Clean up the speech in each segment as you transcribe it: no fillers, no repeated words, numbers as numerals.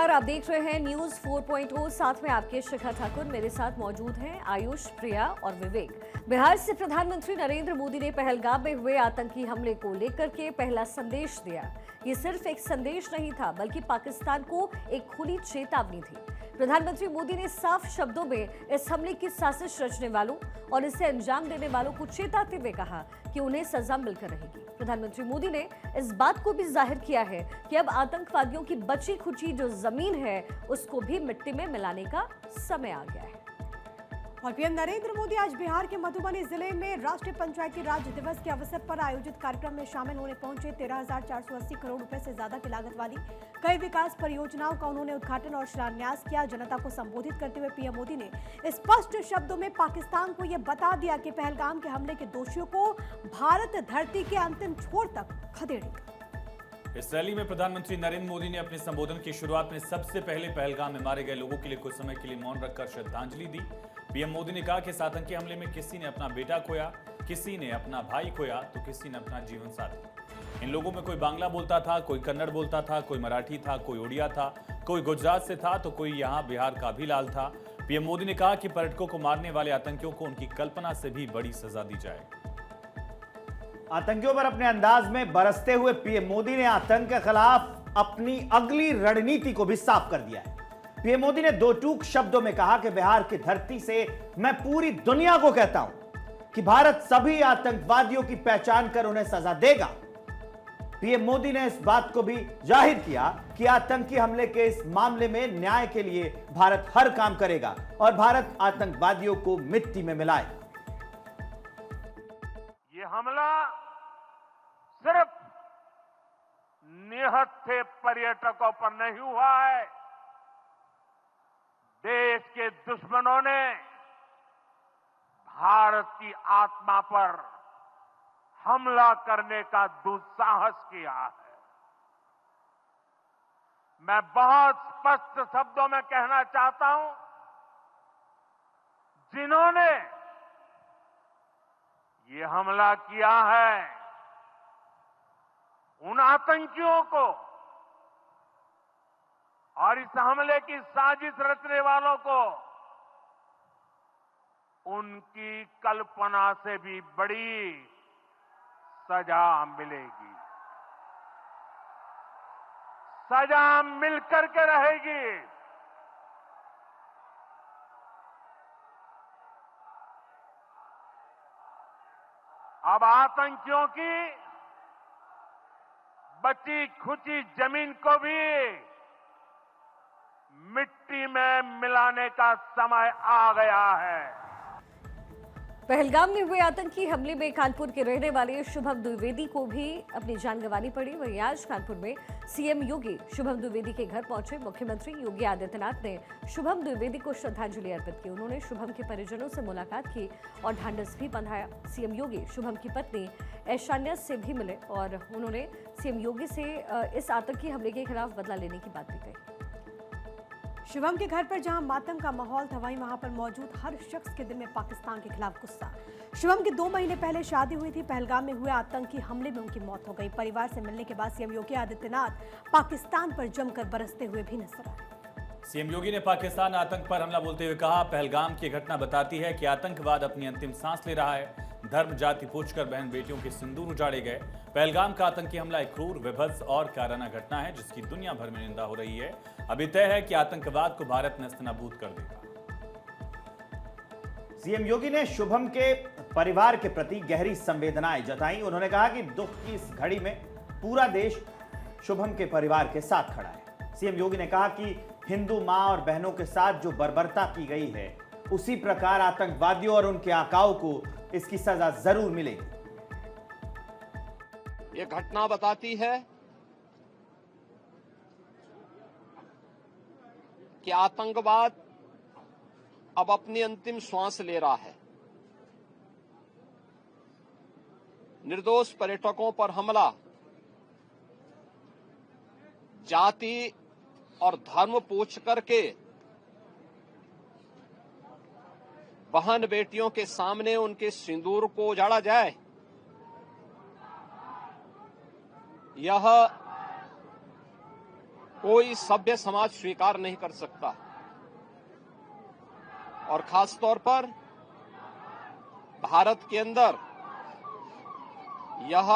नमस्कार, आप देख रहे हैं न्यूज 4.0। साथ में आपके शिखा ठाकुर, मेरे साथ मौजूद हैं आयुष, प्रिया और विवेक। बिहार से प्रधानमंत्री नरेंद्र मोदी ने पहलगाम में हुए आतंकी हमले को लेकर के पहला संदेश दिया। ये सिर्फ एक संदेश नहीं था, बल्कि पाकिस्तान को एक खुली चेतावनी थी। प्रधानमंत्री मोदी ने साफ शब्दों में इस हमले की साजिश रचने वालों और इसे अंजाम देने वालों को चेताते हुए कहा कि उन्हें सजा मिलकर रहेगी। प्रधानमंत्री मोदी ने इस बात को भी जाहिर किया है कि अब आतंकवादियों की बची खुची जो जमीन है उसको भी मिट्टी में मिलाने का समय आ गया है। और पीएम नरेंद्र मोदी आज बिहार के मधुबनी जिले में राष्ट्रीय पंचायती राज दिवस के अवसर पर आयोजित कार्यक्रम में शामिल होने पहुंचे। 13,480 करोड़ रुपए से ज्यादा की लागत वाली कई विकास परियोजनाओं का उन्होंने उद्घाटन और शिलान्यास किया। जनता को संबोधित करते हुए पीएम मोदी ने स्पष्ट शब्दों में पाकिस्तान को यह बता दिया कि पहलगाम के हमले के दोषियों को भारत धरती के अंतिम छोर तक खदेड़ेगा। इस रैली में प्रधानमंत्री नरेंद्र मोदी ने अपने संबोधन की शुरुआत में सबसे पहले पहलगाम में मारे गए लोगों के लिए कुछ समय के लिए मौन रखकर श्रद्धांजलि दी। पीएम मोदी ने कहा कि इस आतंकी हमले में किसी ने अपना बेटा खोया, किसी ने अपना भाई खोया, तो किसी ने अपना जीवन साथी। इन लोगों में कोई बांग्ला बोलता था, कोई कन्नड़ बोलता था, कोई मराठी था, कोई उड़िया था, कोई गुजरात से था, तो कोई यहाँ बिहार का भी लाल था। पीएम मोदी ने कहा कि पर्यटकों को मारने वाले आतंकियों को उनकी कल्पना से भी बड़ी सजा दी जाए। आतंकियों पर अपने अंदाज में बरसते हुए पीएम मोदी ने आतंक के खिलाफ अपनी अगली रणनीति को भी साफ कर दिया है। पीएम मोदी ने दो टूक शब्दों में कहा कि बिहार की धरती से मैं पूरी दुनिया को कहता हूं कि भारत सभी आतंकवादियों की पहचान कर उन्हें सजा देगा। पीएम मोदी ने इस बात को भी जाहिर किया कि आतंकी हमले के इस मामले में न्याय के लिए भारत हर काम करेगा और भारत आतंकवादियों को मिट्टी में मिलाएगा। ये हमला सिर्फ निहत्थे पर्यटकों पर नहीं हुआ है, देश के दुश्मनों ने भारत की आत्मा पर हमला करने का दुस्साहस किया है। मैं बहुत स्पष्ट शब्दों में कहना चाहता हूं, जिन्होंने ये हमला किया है उन आतंकियों को और इस हमले की साजिश रचने वालों को उनकी कल्पना से भी बड़ी सजा मिलेगी, सजा मिलकर के रहेगी। अब आतंकियों की बची खुची जमीन को भी मिट्टी में मिलाने का समय आ गया है। पहलगाम में हुए आतंकी हमले में कानपुर के रहने वाले शुभम द्विवेदी को भी अपनी जान गंवानी पड़ी। वहीं आज कानपुर में सीएम योगी शुभम द्विवेदी के घर पहुंचे। मुख्यमंत्री योगी आदित्यनाथ ने शुभम द्विवेदी को श्रद्धांजलि अर्पित की। उन्होंने शुभम के परिजनों से मुलाकात की और ढांढस भी बंधाया। सीएम योगी शुभम की पत्नी ऐशान्या से भी मिले और उन्होंने सीएम योगी से इस आतंकी हमले के खिलाफ बदला लेने की बात भी कही। शुभम के घर पर जहां मातम का माहौल था, वहीं वहां पर मौजूद हर शख्स के दिल में पाकिस्तान के खिलाफ गुस्सा। शुभम की 2 महीने पहले शादी हुई थी। पहलगाम में हुए आतंकी हमले में उनकी मौत हो गई। परिवार से मिलने के बाद सीएम योगी आदित्यनाथ पाकिस्तान पर जमकर बरसते हुए भी नजर आए। सीएम योगी ने पाकिस्तान आतंक पर हमला बोलते हुए कहा, पहलगाम की घटना बताती है कि आतंकवाद अपनी अंतिम सांस ले रहा है। धर्म जाति पूछकर बहन बेटियों के सिंदूर उजाड़े गए। पहलगाम का आतंकी हमला एक क्रूर, विभत्स और कायराना घटना है जिसकी दुनिया भर में निंदा हो रही है। अभी तय है कि आतंकवाद को भारत नेस्तनाबूद कर देगा। सीएम योगी ने शुभम के परिवार के प्रति गहरी संवेदनाएं जताई। उन्होंने कहा कि दुख की इस घड़ी में पूरा देश शुभम के परिवार के साथ खड़ा है। सीएम योगी ने कहा कि हिंदू मां और बहनों के साथ जो बर्बरता की गई है, उसी प्रकार आतंकवादियों और उनके आकाओं को इसकी सजा जरूर मिलेगी। ये घटना बताती है कि आतंकवाद अब अपनी अंतिम श्वास ले रहा है। निर्दोष पर्यटकों पर हमला जाति और धर्म पूछ करके बहन बेटियों के सामने उनके सिंदूर को उजाड़ा जाए, यह कोई सभ्य समाज स्वीकार नहीं कर सकता और खास तौर पर भारत के अंदर यह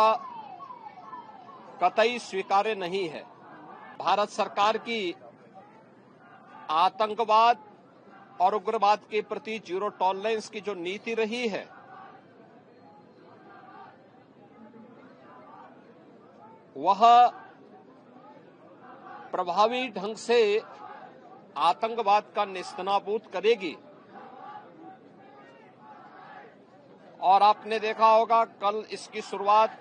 कतई स्वीकार्य नहीं है। भारत सरकार की आतंकवाद और उग्रवाद के प्रति जीरो टॉलरेंस की जो नीति रही है, वह प्रभावी ढंग से आतंकवाद का नेस्तनाबूद करेगी। और आपने देखा होगा कल इसकी शुरुआत,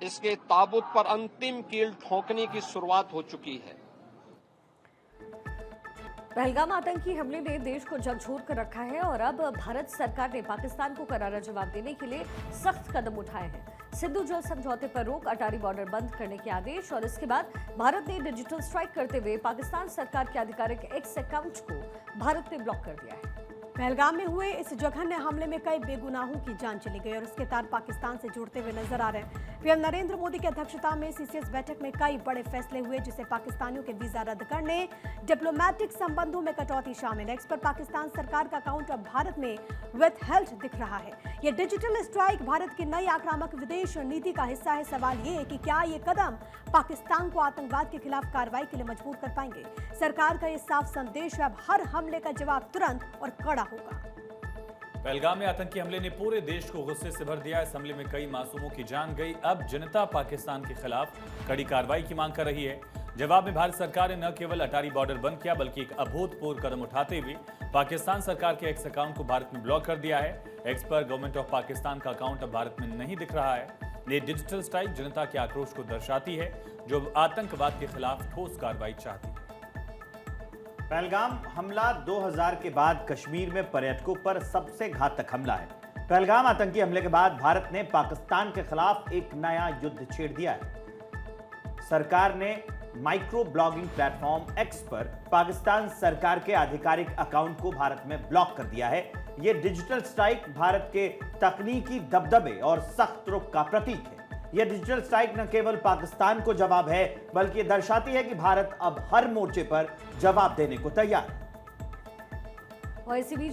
इसके ताबूत पर अंतिम कील ठोकने की शुरुआत हो चुकी है। पहलगाम आतंकी हमले ने देश को झकझोर कर रखा है और अब भारत सरकार ने पाकिस्तान को करारा जवाब देने के लिए सख्त कदम उठाए हैं। सिंधु जल समझौते पर रोक, अटारी बॉर्डर बंद करने के आदेश और इसके बाद भारत ने डिजिटल स्ट्राइक करते हुए पाकिस्तान सरकार के आधिकारिक एक्स अकाउंट को भारत ने ब्लॉक कर दिया है। पहलगाम में हुए इस जघन्य हमले में कई बेगुनाहों की जान चली गई और उसके तार पाकिस्तान से जुड़ते हुए नजर आ रहे हैं। पीएम नरेंद्र मोदी की अध्यक्षता में सीसीएस बैठक में कई बड़े फैसले हुए, जिससे पाकिस्तानियों के वीजा रद्द करने, डिप्लोमेटिक संबंधों में कटौती शामिल है। इस पर पाकिस्तान सरकार का अकाउंट अब भारत में विथहेल्ड दिख रहा है। ये डिजिटल स्ट्राइक भारत की नई आक्रामक विदेश नीति का हिस्सा है। सवाल ये है कि क्या ये कदम पाकिस्तान को आतंकवाद के खिलाफ कार्रवाई के लिए मजबूर कर पाएंगे। सरकार का ये साफ संदेश है, अब हर हमले का जवाब तुरंत और कड़ा होगा। पहलगाम में आतंकी हमले ने पूरे देश को गुस्से से भर दिया। इस हमले में कई मासूमों की जान गई। अब जनता पाकिस्तान के खिलाफ कड़ी कार्रवाई की मांग कर रही है। जवाब में भारत सरकार ने न केवल अटारी बॉर्डर बंद किया, बल्कि एक अभूतपूर्व कदम उठाते हुए पाकिस्तान सरकार के एक्स अकाउंट को भारत में ब्लॉक कर दिया है। एक्स पर गवर्नमेंट ऑफ पाकिस्तान का अकाउंट अब भारत में नहीं दिख रहा है। ये डिजिटल स्ट्राइक जनता के आक्रोश को दर्शाती है, जो आतंकवाद के खिलाफ ठोस कार्रवाई चाहती है। पहलगाम हमला 2000 के बाद कश्मीर में पर्यटकों पर सबसे घातक हमला है। पहलगाम आतंकी हमले के बाद भारत ने पाकिस्तान के खिलाफ एक नया युद्ध छेड़ दिया है। सरकार ने माइक्रो ब्लॉगिंग प्लेटफॉर्म एक्स पर पाकिस्तान सरकार के आधिकारिक अकाउंट को भारत में ब्लॉक कर दिया है। यह डिजिटल स्ट्राइक भारत के तकनीकी दबदबे और सख्त रुख का प्रतीक है। यह डिजिटल स्ट्राइक न केवल पाकिस्तान को जवाब है, बल्कि यह दर्शाती है कि भारत अब हर मोर्चे पर जवाब देने को तैयार है। और इसी बीच